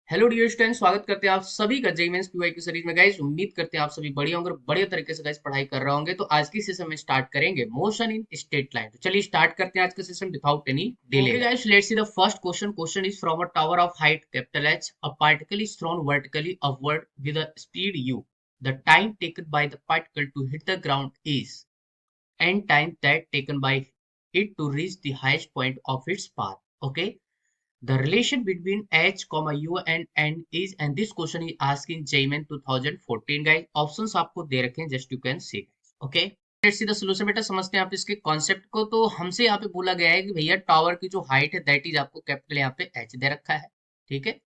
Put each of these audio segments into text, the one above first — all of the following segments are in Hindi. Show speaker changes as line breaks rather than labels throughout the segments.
हेलो डियर स्टूडेंट, स्वागत करते हैं आप सभी का जेई मेंस पीवाई की सीरीज में। गाइस उम्मीद करते हैं आप सभी बढ़िया होंगे और बढ़िया तरीके से गाइस पढ़ाई कर रहे होंगे। तो आज की सेशन में स्टार्ट करेंगे मोशन इन स्ट्रेट लाइन। तो चलिए स्टार्ट करते हैं आज का session without any delay. Okay guys, let's see the first question. Question is from a tower of height capital H, a particle is thrown vertically upward with a speed u. The time taken by the particle to hit the ground is n time that taken by it to reach the highest point of its path. Okay, the relation between h comma u and n is, and this question is asked in JEEMan 2014 guys. Options आपको दे रखे हैं, just you can C. Okay, let's see the solution. बेटा समझते हैं आप इसके कॉन्सेप्ट को। तो हमसे यहाँ पे बोला गया है कि भैया टावर की जो हाइट है दैट इज आपको कैपिटल यहाँ पे h दे रखा है। ठीक है,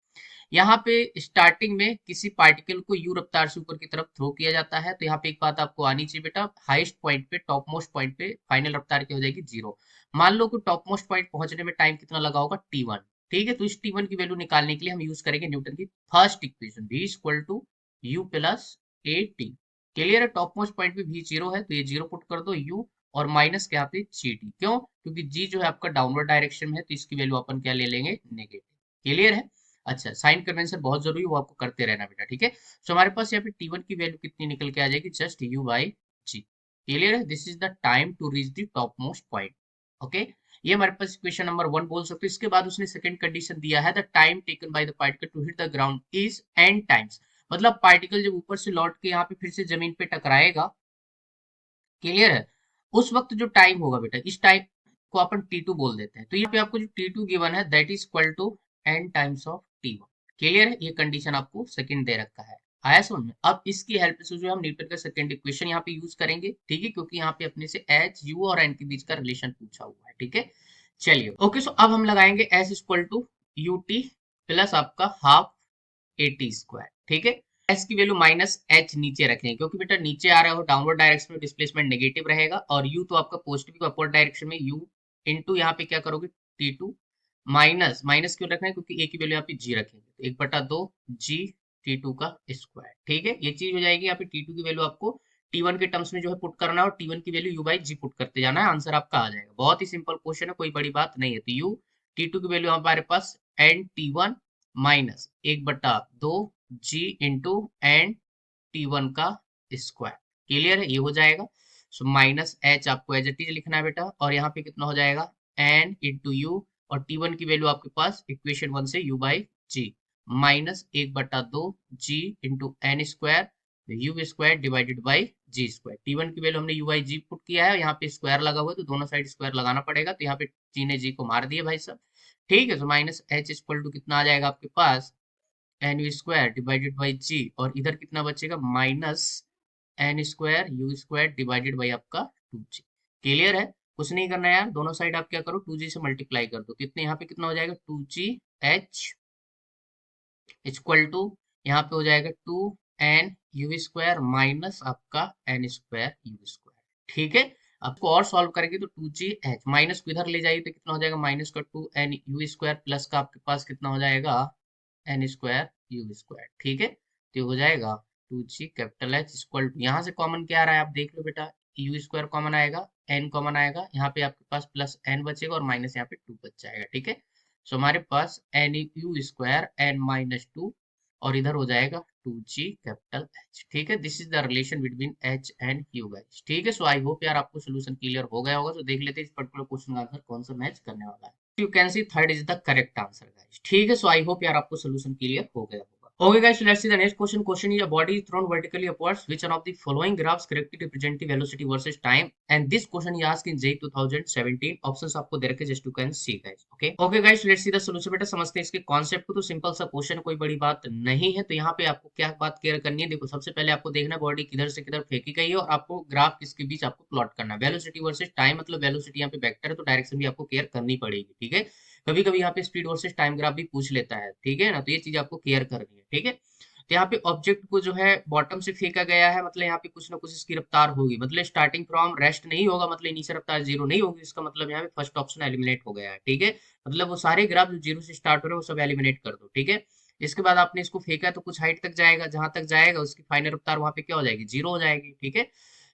यहाँ पे स्टार्टिंग में किसी पार्टिकल को यू रफ्तार से ऊपर की तरफ थ्रो किया जाता है। तो यहाँ पे एक बात आपको आनी चाहिए बेटा, हाईएस्ट पॉइंट पे, टॉप मोस्ट पॉइंट पे फाइनल रफ्तार क्या हो जाएगी, जीरो। मान लो कि टॉप मोस्ट पॉइंट पहुंचने में टाइम कितना लगा होगा, t1। ठीक है, तो इस t1 की वैल्यू निकालने के लिए हम यूज करेंगे न्यूटन की first equation, v equal to u plus a t. Clear है, टॉप मोस्ट पॉइंट पे v जीरो है तो ये जीरो पुट कर दो, u और माइनस क्या पे जी टी। क्यों? क्योंकि g जो है आपका डाउनवर्ड डायरेक्शन में है तो इसकी वैल्यू अपन क्या ले लेंगे, नेगेटिव। क्लियर है। अच्छा, साइन कन्वेंशन बहुत जरूरी है, वो आपको करते रहना बेटा। ठीक है, सो हमारे पास यहाँ पे टी1 की वैल्यू कितनी निकल के आ जाएगी, just u by g. Clear है, this is the time to reach the topmost point. Okay, ये हमारे पास इक्वेशन नंबर 1 बोल सकते हो। इसके बाद उसने सेकंड कंडीशन दिया है, the time taken by the particle to hit the ground is n times. मतलब पार्टिकल जब ऊपर से लौट के यहाँ पे फिर से जमीन पे टकराएगा, क्लियर है, उस वक्त जो टाइम होगा बेटा, इस टाइम को अपन टी2 बोल देते हैं। तो यहाँ पे आपको जो टी2 गिवन है that is equal to n times of t one. Clear है, ये कंडीशन आपको सेकंड दे रखा है। आया समझ में? अब इसकी हेल्प से जो हम न्यूटन का सेकंड इक्वेशन यहाँ पे यूज करेंगे। ठीक है, क्योंकि यहाँ पे अपने से एच यू और एन के बीच का रिलेशन पूछा हुआ है। ठीक है, चलिए ओके, सो अब हम लगाएंगे s equal to u t plus आपका हाफ ए टी स्क्वायर। ठीक है, एस की वैल्यू माइनस एच नीचे रखेंगे, क्योंकि बेटा नीचे आ रहे हो डाउनवर्ड डायरेक्शन में, डिस्प्लेसमेंट नेगेटिव रहेगा। और यू तो आपका पॉजिटिव अपवर्ड डायरेक्शन में, यू इनटू यहाँ पे क्या करोगे, टी टू। माइनस माइनस क्यों रखना है, क्योंकि ए की वैल्यू यहाँ पे जी रखेंगे, तो एक बटा दो जी टी टू का स्क्वायर। ठीक है, ये चीज हो जाएगी। यहाँ पे टी टू की वैल्यू आपको टी वन के टर्म्स में जो है पुट करना है, और टी वन की value u by g put करते जाना है, आंसर आपका आ जाएगा। बहुत ही सिंपल क्वेश्चन है, कोई बड़ी बात नहीं है। तो यू टी टू की वैल्यू हमारे पास एन टी वन माइनस एक बटा दो g into N T one का स्क्वायर। क्लियर है, ये हो जाएगा। सो माइनस एच आपको एज इट इज लिखना है बेटा, और यहाँ पे कितना हो जाएगा, एन इंटू यू, और टी वन की वैल्यू आपके पास इक्वेशन 1 से यू बाई जी माइनस एक बटा दो g into n square u square divided by g square. T one की वैल्यू हमने यू बाई जी पुट किया है, यहाँ पे स्क्वायर लगा हुआ है तो दोनों साइड स्क्वायर लगाना पड़ेगा। तो यहाँ पे जी ने जी को मार दिया भाई साहब। ठीक है, तो माइनस एच इक्वल टू कितना आ जाएगा आपके पास, n u square divided by g, और इधर कितना बचेगा, minus n square u square divided by आपका टू जी। क्लियर है, कुछ नहीं करना है यार, दोनों साइड आप क्या करो, टू जी से मल्टीप्लाई कर दो। कितने यहाँ पे कितना हो जाएगा, two g h equal to, यहाँ पे हो जाएगा two n u square minus आपका एन स्क्वायर यू स्क्वायर। ठीक है, आपको और सॉल्व करेंगे तो टू जी एच माइनस को इधर ले जाइए तो कितना हो जाएगा, माइनस का two n u square plus का आपके पास कितना हो जाएगा, एन स्क्वायर यू स्क्वायर। ठीक है, तो ये हो जाएगा two g capital H equal to, यहाँ से कॉमन क्या आ रहा है आप देख लो बेटा, यू स्क्वायर कॉमन आएगा, एन कॉमन आएगा, यहाँ पे आपके पास प्लस एन बचेगा और माइनस यहाँ पे टू बच जाएगा। ठीक है, सो हमारे पास n u square n minus two, और इधर हो जाएगा टू जी कैपिटल एच। ठीक है, this is the relation between H and you guys. ठीक है, सो आई होप यार आपको सोल्यूशन क्लियर हो गया होगा। तो देख लेते हैं इस पर्टिकुलर क्वेश्चन का आंसर कौन सा मैच करने वाला है। You can C third is the correct answer guys. ठीक है, सो आई होप यार आपको सोल्यूशन क्लियर हो गया होगा। Okay guys, so let's see the next question. Question is, a body is thrown vertically upwards. Which one of the following graphs correctly represent the velocity versus time? And this question is asked in JEE 2017. Options आपको दे रखे, just you can see guys. Okay. Okay guys, so let's see the solution. बेटा समझते हैं इसके कॉन्सेप्ट को। तो सिंपल सा क्वेश्चन, कोई बड़ी बात नहीं है। तो यहाँ पे आपको क्या बात क्लियर करनी है, देखो सबसे पहले आपको देखना बॉडी किधर से किधर फेंकी गई है, और आपको ग्राफ किसके बीच आपको प्लॉट करना है। वेलोसिटी वर्सेस टाइम, मतलब वेलोसिटी यहाँ पे वेक्टर है तो डायरेक्शन भी आपको क्लियर करनी पड़ेगी। ठीक है, कभी कभी यहाँ पे स्पीड वर्सेस टाइम ग्राफ भी पूछ लेता है। ठीक है ना, तो ये चीज आपको क्लियर करनी है। ठीक है, तो यहाँ पे ऑब्जेक्ट को जो है बॉटम से फेंका गया है, मतलब यहाँ पे कुछ ना कुछ इसकी रफ्तार होगी, मतलब स्टार्टिंग फ्रॉम रेस्ट नहीं होगा, मतलब इनिशियल रफ्तार जीरो नहीं होगी। इसका मतलब यहाँ पे फर्स्ट ऑप्शन एलिमिनेट हो गया है। ठीक है, मतलब वो सारे ग्राफ जो जीरो से स्टार्ट हो रहे हैं वो सब एलिमिनेट कर दो। ठीक है, इसके बाद आपने इसको फेंका तो कुछ हाइट तक जाएगा, जहां तक जाएगा उसकी फाइनल रफ्तार वहां पे क्या हो जाएगी, जीरो हो जाएगी। ठीक है,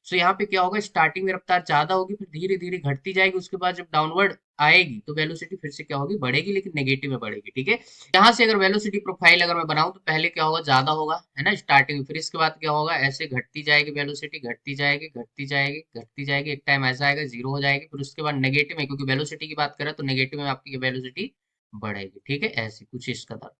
सो यहाँ पे क्या होगा, स्टार्टिंग में रफ्तार ज्यादा होगी, फिर धीरे धीरे घटती जाएगी, उसके बाद जब डाउनवर्ड आएगी तो वेलोसिटी फिर से क्या होगी, बढ़ेगी, लेकिन नेगेटिव में बढ़ेगी। ठीक है, यहाँ से अगर वेलोसिटी प्रोफाइल अगर मैं बनाऊं तो पहले क्या होगा, ज्यादा होगा, है ना, स्टार्टिंग में, फिर इसके बाद क्या होगा, ऐसे घटती जाएगी वेलोसिटी, घटती जाएगी, घटती जाएगी, घटती जाएगी, एक टाइम ऐसा आएगा जीरो हो जाएगी, फिर उसके बाद नेगेटिव में, क्योंकि वेलोसिटी की बात करें तो नेगेटिव में आपकी वेलोसिटी बढ़ेगी। ठीक है, ऐसी कुछ इस कदर।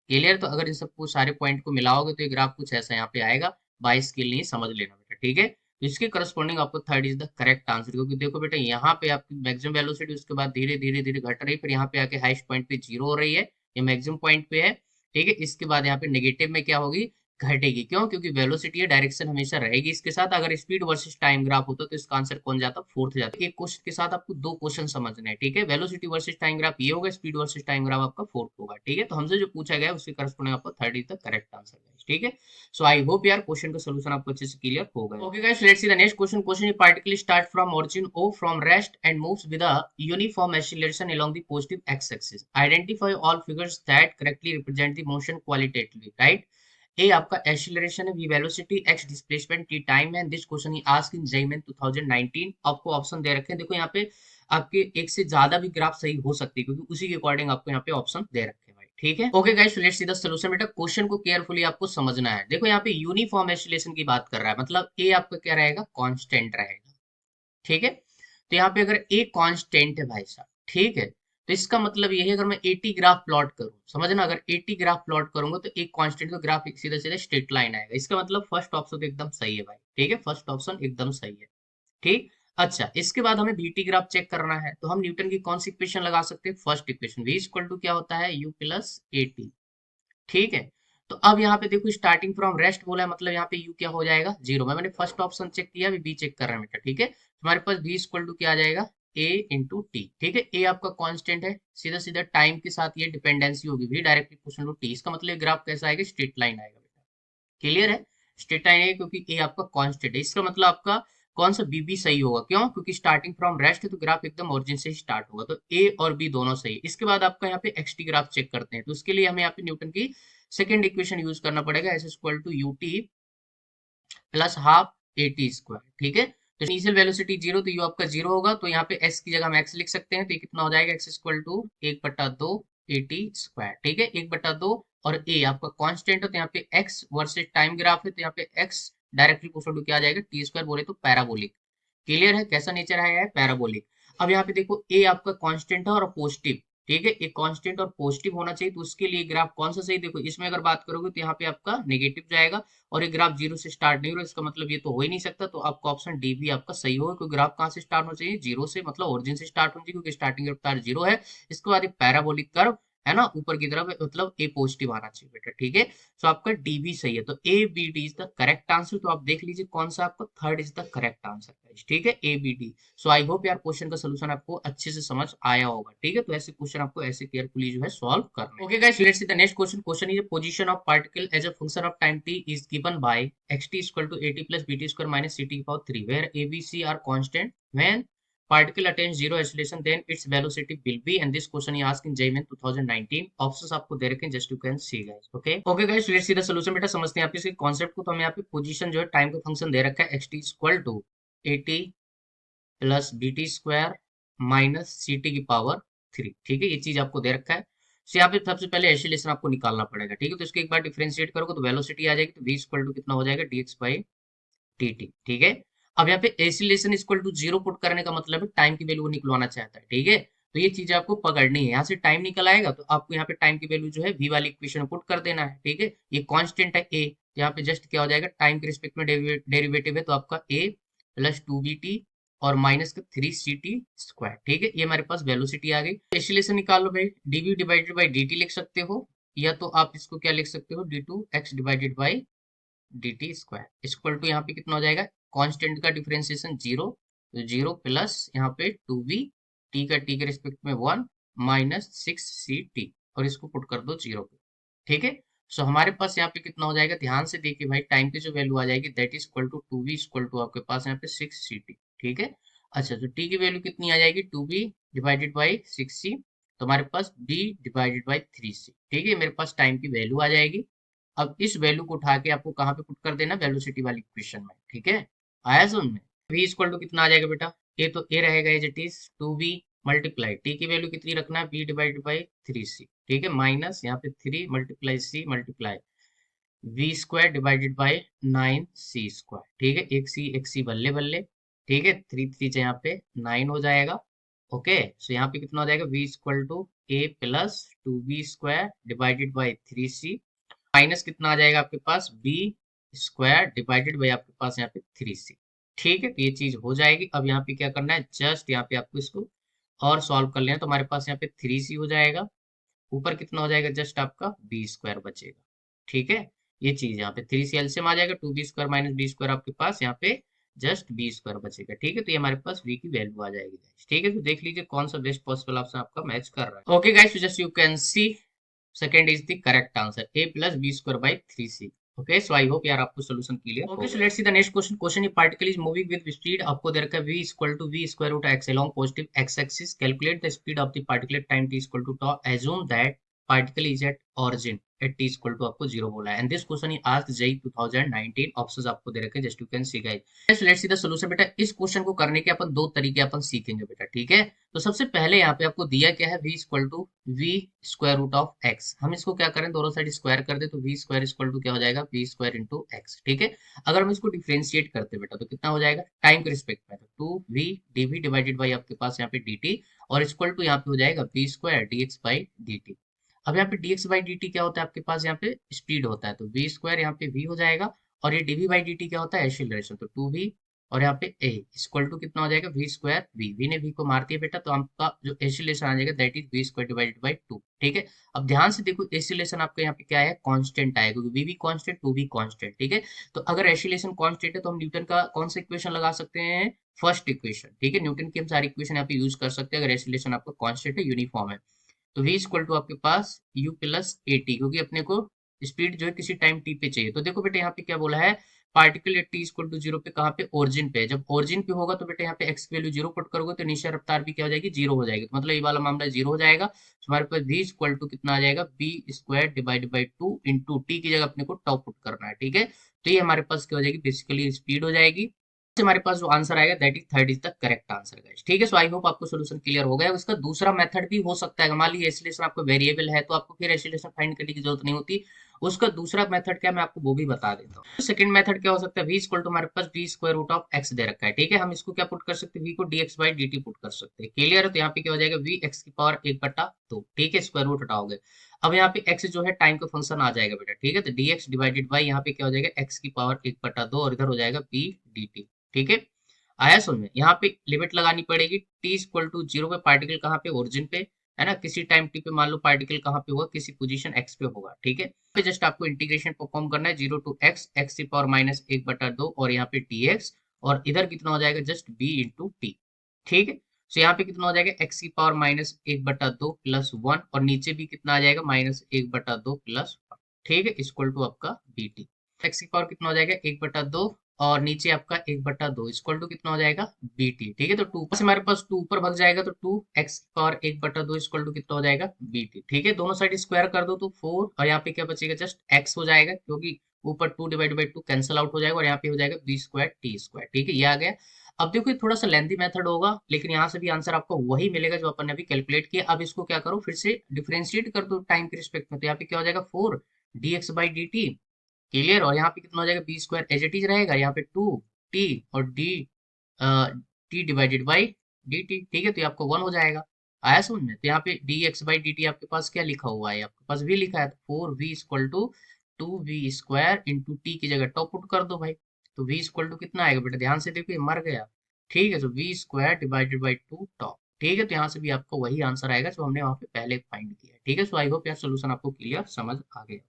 क्लियर? तो अगर इन सबको सारे पॉइंट को मिलाओगे तो ये ग्राफ कुछ ऐसा यहाँ पे आएगा। बाई स्केल नहीं, समझ लेना बेटा। ठीक है, तो इसके करस्पॉन्डिंग आपको third is the correct answer, क्योंकि देखो बेटा यहाँ पे आपकी मैक्सिमम वेलोसिटी उसके बाद धीरे धीरे धीरे घट रही है, फिर यहाँ पे आके हाईएस्ट पॉइंट पे जीरो हो रही है, ये मैक्सिमम पॉइंट पे है। ठीक है, इसके बाद यहाँ पे नेगेटिव में क्या होगी, घटेगी। क्यों? क्योंकि वेलोसिटी है, डायरेक्शन हमेशा रहेगी इसके साथ। अगर स्पीड वर्सेस टाइम ग्राफ होता तो इसका आंसर कौन जाता, फोर्थ जाता। एक क्वेश्चन के साथ आपको दो क्वेश्चन समझने हैं। ठीक है, वेलोसिटी वर्सेस टाइम ग्राफ ये होगा, स्पीड वर्सेस टाइम ग्राफ आपका फोर्थ होगा। ठीक है, तो हमसे जो पूछा गया है उसके करस्पॉन्डिंग आपको third is the correct answer. ठीक है, सो आई होप यार क्वेश्चन का सोल्यूशन आपको अच्छे से क्लियर हो गया। Okay guys, let's see the next question. Question, ये particle start from origin O from rest and moves with a uniform acceleration along the positive x axis. Identify all figures that correctly represent the motion qualitatively, right? A आपका एक्सीलरेशन है, v velocity, x displacement, T time है। This question he asked in JEE 2019। आपको ऑप्शन दे रखे हैं, देखो यहाँ पे आपके एक से ज्यादा भी ग्राफ सही हो सकती है, क्योंकि उसी के अकॉर्डिंग आपको यहाँ पे ऑप्शन दे रखे हैं भाई। ठीक है, okay guys, let's see the solution. बेटा क्वेश्चन को केयरफुली आपको समझना है। देखो यहाँ पे यूनिफॉर्म एक्सीलरेशन की बात कर रहा है, मतलब ए आपका क्या रहेगा, कांस्टेंट रहेगा। ठीक है, तो यहाँ पे अगर ए कांस्टेंट है भाई साहब, ठीक है, तो इसका मतलब ये है, अगर मैं 80 ग्राफ प्लॉट करूं, समझना, अगर 80 ग्राफ प्लॉट करूंगा तो एक कांस्टेंट का ग्राफ सीधा सीधा स्ट्रेट लाइन आएगा। इसका मतलब फर्स्ट ऑप्शन तो एकदम सही है भाई। ठीक है, फर्स्ट ऑप्शन एकदम सही है। ठीक, अच्छा, इसके बाद हमें वीटी ग्राफ चेक करना है, तो हम न्यूटन की कौन सी इक्वेशन लगा सकते हैं, first equation, v equal to क्या होता है, यू प्लस ए टी। ठीक है, तो अब यहाँ पे देखो स्टार्टिंग फ्रॉम रेस्ट बोला है, मतलब यहाँ पे यू क्या हो जाएगा, जीरो। मैंने फर्स्ट ऑप्शन चेक किया, अभी बी चेक कर रहा है बेटा। ठीक है, हमारे पास बी इक्वल टू क्या आ जाएगा, ए इंटू टी। ठीक है, ए आपका कांस्टेंट है, सीधा सीधा टाइम के साथ ये डिपेंडेंसी होगी, भी डायरेक्टली इक्वल टू टी। इसका मतलब ग्राफ कैसा आएगा, स्ट्रेट लाइन आएगा बेटा। क्लियर है, स्ट्रेट लाइन है, क्योंकि ए आपका कांस्टेंट है। इसका मतलब आपका कौन सा बीबी सही होगा, क्यों? क्योंकि स्टार्टिंग फ्रॉम रेस्ट है, तो ग्राफ एकदम ओरिजिन से ही स्टार्ट होगा, तो ए और बी दोनों सही है। इसके बाद आपका यहाँ पे एक्स टी ग्राफ चेक करते हैं, तो उसके लिए हमें यहाँ पे न्यूटन की सेकेंड इक्वेशन यूज करना पड़ेगा, s equal to u t plus half a t square. ठीक है, तो इनिशियल वेलोसिटी जीरो, तो यू आपका जीरो होगा, तो यहाँ पे एस की जगह हम एक्स लिख सकते हैं, तो ये कितना हो जाएगा, एक्स इक्वल टू एक बटा दो ए टी स्क्वायर। ठीक है, एक बटा दो, और ए आपका कांस्टेंट है, तो यहाँ पे एक्स वर्सेज टाइम ग्राफ है, तो यहाँ पे एक्स डायरेक्टली इक्वल टू क्या आ जाएगा, टी स्क्वायर, बोले तो पैराबोलिक। क्लियर है, कैसा नेचर है, पैराबोलिक। अब यहाँ पे देखो ए आपका कांस्टेंट है और पॉजिटिव। ठीक है, एक कांस्टेंट और पॉजिटिव होना चाहिए, तो उसके लिए ग्राफ कौन सा सही, देखो इसमें अगर बात करोगे तो यहाँ पे आपका नेगेटिव जाएगा, और ये ग्राफ जीरो से स्टार्ट नहीं हो रहा, इसका मतलब ये तो हो ही नहीं सकता, तो आपका ऑप्शन डी भी आपका सही होगा, क्योंकि ग्राफ कहाँ से स्टार्ट होना चाहिए, जीरो से, मतलब ओरिजिन से स्टार्ट होना चाहिए, क्योंकि स्टार्टिंग रफ्तार जीरो है। इसके बाद एक पैराबोलिक कर्व है ना, ऊपर की तरफ, मतलब ए पॉजिटिव आना चाहिए बेटा। ठीक है, सो आपका डी भी सही है, तो A B D is the correct answer. तो आप देख लीजिए कौन सा आपका third is the correct answer. ठीक है, A B D. So I hope यार क्वेश्चन का सोल्यूशन आपको अच्छे से समझ आया होगा। ठीक है, तो ऐसे क्वेश्चन आपको ऐसे केयरफुली जो है सॉल्व करना है। Okay guys, let's see the next question. Question is position of particle as a function of time t is given by xt equal to at plus bt square minus ct की power 3 where a b c are constant when particle attains zero acceleration then its velocity will be, and this question is asked in JEE 2019। Options आपको दे रखे हैं, just you can see guys. Okay okay guys, let's see the solution. बेटा समझते हैं आप इसके कॉन्सेप्ट को। तो हमें यहाँ पे पोजीशन जो है टाइम का फंक्शन दे रखा है, xt equal to at plus bt square minus ct की पावर 3। ठीक है, ये चीज आपको दे रखा है। तो यहाँ पे सबसे पहले एक्सीलरेशन आपको निकालना पड़ेगा। ठीक है, तो इसको एक बार डिफरेंशिएट करोगे तो वेलोसिटी आ जाएगी, तो v इक्वल टू कितना हो जाएगा, dx बाई dt। ठीक है, अब यहाँ पे acceleration equal to zero put करने का मतलब है टाइम की वैल्यू निकलवाना चाहता है। ठीक है, तो ये चीज आपको पकड़नी है, यहाँ से टाइम निकल आएगा, तो आपको यहाँ पे टाइम की वैल्यू जो है v वाली इक्वेशन में पुट कर देना है। ठीक है, ये कांस्टेंट है a, यहाँ पे जस्ट क्या हो जाएगा, टाइम के रिस्पेक्ट में डेरिवेटिव है, तो आपका a plus two b t और माइनस का थ्री सी टी स्क्वायर। ठीक है, ये हमारे पास वेलोसिटी आ गई। एक्सीलरेशन निकाल लो भाई, dv डिवाइडेड बाई dt लिख सकते हो, या तो आप इसको क्या लिख सकते हो, d2x divided by dt square equal to यहाँ पे कितना हो जाएगा, कांस्टेंट का डिफरेंशिएशन जीरो, तो जीरो प्लस यहाँ पे टू बी टी का टी के रिस्पेक्ट में one minus six c t, और इसको पुट कर दो जीरो पे। ठीक है, सो हमारे पास यहाँ पे कितना हो जाएगा, ध्यान से देखिए भाई, टाइम की जो वैल्यू आ जाएगी that is equal to b equal to आपके पास यहाँ पे सिक्स सी टी। ठीक है, अच्छा, तो टी की वैल्यू कितनी आ जाएगी, two b divided by six c, तो हमारे पास b divided by three c. ठीक है, मेरे पास टाइम की वैल्यू आ जाएगी। अब इस वैल्यू को उठा के आपको कहाँ पे पुट कर देना, वेलोसिटी वाली इक्वेशन में। ठीक है, आया समझ में। v इक्वल टू कितना आ जाएगा बेटा, ये तो ए रहेगा as it is 2b multiply t की वैल्यू कितनी रखना है, b डिवाइडेड बाई 3c, ठीक है, माइनस यहाँ पे 3 multiply c multiply v square divided by 9c square, ठीक है, एक सी बल्ले बल्ले, ठीक है, थ्री थ्री से यहाँ पे 9 हो जाएगा। ओके, सो यहाँ पे कितना हो जाएगा, v equal to a plus 2b square divided by 3c minus कितना आ जाएगा आपके पास, बी स्क्वायर डिवाइडेड बाई आपके पास यहाँ पे 3c, ठीक है, तो ये चीज हो जाएगी। अब यहाँ पे क्या करना है, जस्ट यहाँ पे आपको इसको और सॉल्व कर लेना, तो हमारे पास यहाँ पे 3c हो जाएगा, ऊपर कितना हो जाएगा, जस्ट आपका बी स्क्वायर बचेगा, ठीक है। ये चीज यहाँ पे 3c एलसीएम आ जाएगा, 2b square minus B square आपके पास यहाँ पे जस्ट बी स्क्वायर बचेगा, ठीक है, तो ये हमारे पास v की वैल्यू आ जाएगी guys, ठीक है। तो देख लीजिए कौन सा बेस्ट पॉसिबल ऑप्शन आपका मैच कर रहा है। Okay guys, just you can see second is the correct answer, a plus b square by 3c। Okay, so I hope यार आपको solution clear. Okay, so let's see the next question. Question, ये particle is moving with speed, आपको दे रखा है v equal to v square root x along positive x axis, calculate the speed of the particle at time t equal to tau, assume that particle is at origin at t equal to आपको 0 बोला है, and this question is asked JEE 2019, options आपको दे रखे हैं, just you can see guys. Let's see the solution. बेटा इस क्वेश्चन को करने के अपन दो तरीके अपन सीखेंगे बेटा, ठीक है। तो सबसे पहले यहाँ पे आपको दिया क्या है, v equal to v square root of x, हम इसको क्या करें, दोनों साइड स्क्वायर कर दे, तो v स्क्वायर इक्वल टू क्या हो जाएगा, v स्क्वायर इंटू एक्स, ठीक है। अगर हम इसको डिफरेंशिएट करते बेटा तो कितना हो जाएगा, टाइम के रिस्पेक्ट में, तो 2v dv डिवाइडेड बाई आपके पास यहाँ पे dt, और इक्वल टू यहाँ पे हो जाएगा v square dx by dt। अब यहाँ पे dx बाई dt क्या होता है आपके पास, यहाँ पे स्पीड होता है, तो v स्क्वायर यहाँ पे v हो जाएगा, और ये dv बाई dt क्या होता है, एक्सीलरेशन, तो 2v, और यहाँ पे a इक्वल टू कितना हो जाएगा, v स्क्वायर v ने v को मार दिया बेटा, तो आपका जो एक्सीलरेशन आ जाएगा that is v square divided by 2, ठीक है। अब ध्यान से देखो, एक्सीलरेशन आपका यहाँ पे क्या है, कांस्टेंट आएगा, क्योंकि v भी कांस्टेंट 2 भी कांस्टेंट, ठीक है। तो अगर एक्सीलरेशन कांस्टेंट है तो हम न्यूटन का कौन सा इक्वेशन लगा सकते हैं, फर्स्ट इक्वेशन, ठीक है, न्यूटन की हम सारी इक्वेशन यहाँ पे यूज कर सकते हैं अगर एक्सीलरेशन आपका कांस्टेंट है, यूनिफॉर्म है। तो v इक्वल टू आपके पास u प्लस ए टी, क्योंकि अपने को स्पीड जो है किसी टाइम t पे चाहिए। तो देखो बेटा यहाँ पे क्या बोला है, particle at t equal to 0 पे, कहाँ पे, ओरिजिन पे। जब ओरिजिन पे होगा तो बेटा यहाँ पे x की वैल्यू 0 पुट करोगे तो इनिशियल रफ्तार भी क्या हो जाएगी, 0 हो जाएगी, तो मतलब ये वाला मामला 0 हो जाएगा। तो हमारे पास v इक्वल टू कितना आ जाएगा, b square divide by 2 into t की जगह अपने को टॉ पुट करना है, ठीक है। तो ये हमारे पास क्या हो जाएगी, बेसिकली स्पीड हो जाएगी। हमारे पास जो आंसर आएगा that is third is the correct answer guys, ठीक है। सो आई होप आपको सॉल्यूशन क्लियर हो गया। इसका दूसरा मेथड भी हो सकता है, मान लीजिए एसिलेशन आपको वेरिएबल है तो आपको फिर एसिलेशन फाइंड करने की जरूरत नहीं होती। उसका दूसरा मेथड क्या, मैं आपको वो भी बता देता हूँ। सेकंड मेथड क्या हो सकता है, v इक्वल टू हमारे पास v square root of x दे रखा है, ठीक है, हम इसको क्या पुट कर सकते हैं, v को dx बाई dt पुट कर सकते हैं, क्लियर है। तो यहाँ पे क्या हो जाएगा, v x की पावर 1/2, ठीक है, स्क्वायर रूट हटाओगे। अब यहाँ पे x जो है टाइम का फंक्शन आ जाएगा बेटा, ठीक है, तो dx डिवाइडेड बाई यहाँ पे क्या हो जाएगा, x की पावर 1/2, और इधर हो जाएगा v dt, ठीक है। आया समझ में, यहाँ पे लिमिट लगानी पड़ेगी, टी इक्वल टू 0 पे, पार्टिकल कहाँ पे, ओरिजिन पे, है ना, किसी टाइम टी पे मान लो पार्टिकल कहाँ पे होगा, किसी पोजीशन एक्स पे होगा, ठीक है। पे जस्ट आपको इंटीग्रेशन परफॉर्म करना है, 0 टू एक्स, एक्स की पावर माइनस 1/2, और यहाँ पे टी एक्स, और इधर कितना हो जाएगा, जस्ट बी इंटू टी, ठीक है। तो यहाँ पे कितना हो जाएगा, एक्स की पावर माइनस 1/2 प्लस 1, और नीचे भी कितना आ जाएगा, माइनस 1/2 प्लस 1, ठीक है, इक्वल टू आपका बी टी। एक्स की पावर कितना हो जाएगा, 1/2, और नीचे आपका 1/2 इक्वल टू कितना हो जाएगा, बी टी, ठीक है। तो 2 से हमारे पास 2 ऊपर भग जाएगा, तो 2x पावर 1/2 इक्वल टू कितना हो जाएगा, बी टी, ठीक है। दोनों साइड स्क्वायर कर दो तो 4, और यहाँ पे क्या बचेगा, जस्ट x हो जाएगा, क्योंकि ऊपर 2 डिवाइड बाई 2 कैंसिल आउट हो जाएगा, और यहाँ पे हो जाएगा बी स्क्वायर टी स्क्वायर, ठीक है, ये आ गया। अब देखो ये थोड़ा सा लेंथी मेथड होगा, लेकिन यहाँ से भी आंसर आपको वही मिलेगा जो अपन ने अभी कैलकुलेट किया। अब इसको क्या करो, फिर से डिफरेंशिएट कर दो टाइम के रिस्पेक्ट में, तो यहाँ पे क्या हो जाएगा, 4 dx बाई dt, क्लियर। और यहाँ पे कितना हो जाएगा, b square as it is रहेगा, यहाँ पे 2t, और t divided by d t, ठीक है, तो ये आपको 1 हो जाएगा। आया समझ में। तो यहाँ पे D x by d T आपके पास क्या लिखा हुआ है, आपके पास v लिखा है, तो 4v equal to 2v square into t की जगह टॉप पुट कर दो भाई, तो v इक्वल टू कितना आएगा बेटा, ध्यान से देखो ये मर गया, ठीक है, तो v square divided by 2 top, ठीक है। तो यहाँ से भी आपको वही आंसर आएगा जो हमने वहाँ पे पहले फाइंड किया है, ठीक है। सो आई होप यार सोल्यूशन आपको क्लियर समझ आ गया।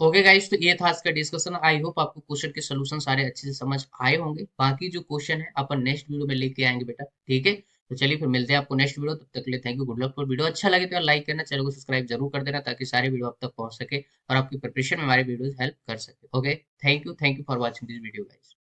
ओके गाइस, तो ये था आज का डिस्कशन। आई होप आपको क्वेश्चन के सोल्यूशन सारे अच्छे से समझ आए होंगे। बाकी जो क्वेश्चन है अपन नेक्स्ट वीडियो में लेके आएंगे बेटा, ठीक है। तो चलिए फिर मिलते हैं आपको नेक्स्ट वीडियो, तब तक के लिए थैंक यू, गुड लक। और वीडियो अच्छा लगे तो यार लाइक करना, चैनल को सब्सक्राइब जरूर कर देना, ताकि सारे वीडियो आप तक पहुंच सके और आपकी प्रिपरेशन में हमारी वीडियो हेल्प कर सके। Okay, thank you for watching this video guys.